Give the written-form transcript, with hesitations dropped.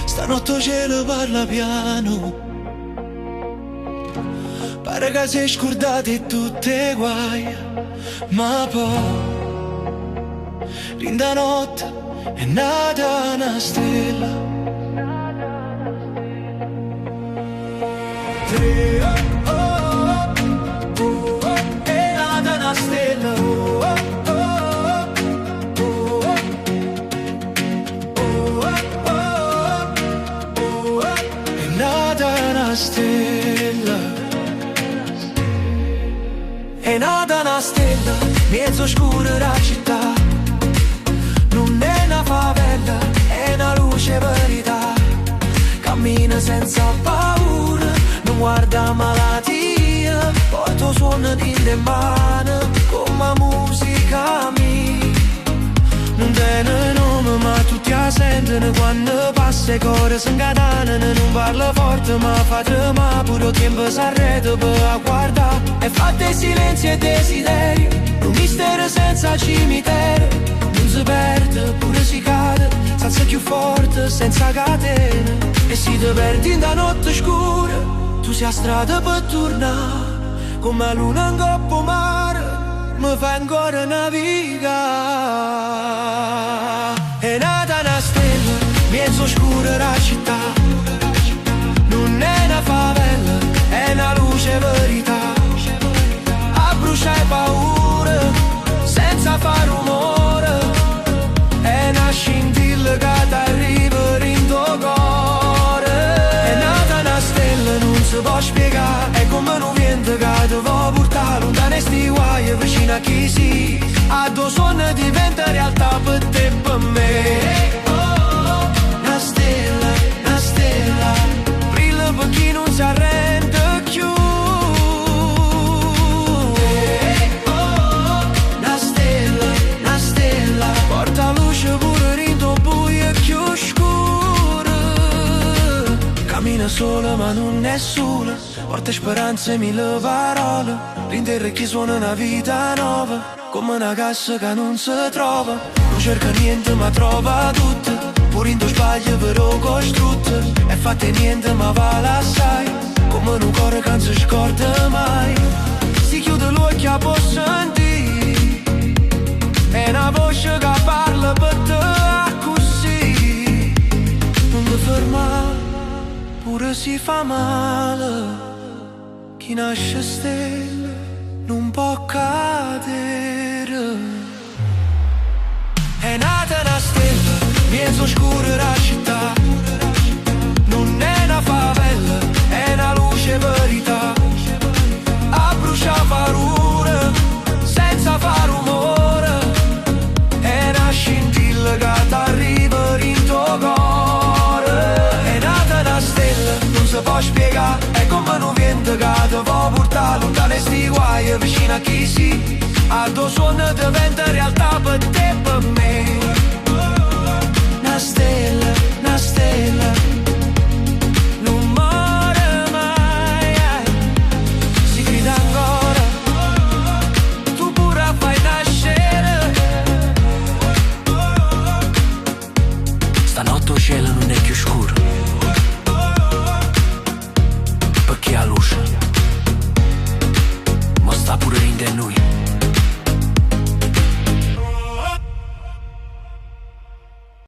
Stanotte cielo parla piano, pare che sei scordati e tutte guai, ma poi rinda notte è nata una stella. Tre, oh, oh, oh, oh, è nata una stella. Oh, oh, oh, oh, oh, oh, oh, è nata una stella. È nata una stella, mezzo scura la città. Non è una favela, è una luce verità. Cammina senza paura, non guarda malattia. Porto suono di le mani, come musica mia. Non tiene nome ma tutti la sentono quando passa e cuore si incatenano. Non parla forte ma fa tremare, pure tempo s'arreta per guardare. E fatte silenzio e desiderio, un mistero senza cimitero. Non si perde, pure si cade, senza più forte, senza catene. E si te perdi in da notte scura, tu sei a strada per tornare. Come la luna in coppa mare, mi fa ancora navigare. È nata una stella, mezzo scura la città. Non è una favela, è una luce verità. A bruciare paura, senza far rumore. È una scintilla che t'arriva in tuo cuore. È nata una stella, non si può spiegare. È come un vento che ti va portare lontano e sti guai vicino a chi si. A tuo suono diventa realtà per te e per me. Una stella, brilla per chi non si arrende più. Una stella, porta luce pure in tuo buio più scuro. Cammina sola ma non è sola, porta speranze e mille parole. L'intero chi suona una vita nuova, come una cassa che non si trova. Non cerca niente ma trova tutto, pure in tuo sbaglio però costrutto. E fatte niente ma vale assai, come un cuore che non si scorda mai. Si chiude l'occhio a può sentire, è una voce che parla per te così. Non ti fermare, pure si fa male. Chi nasce stella non può cadere. È nata una stella, mezzo scura la città. Non è una favela, è una luce verità. A bruciare paura, senza far rumore. È una scintilla che t'arriva in tuo cuore. È nata una stella, non si può spiegare. È come un vento che ti va portare lontano e sti guai vicino a chi si. A tuo suono diventa realtà per te e per me.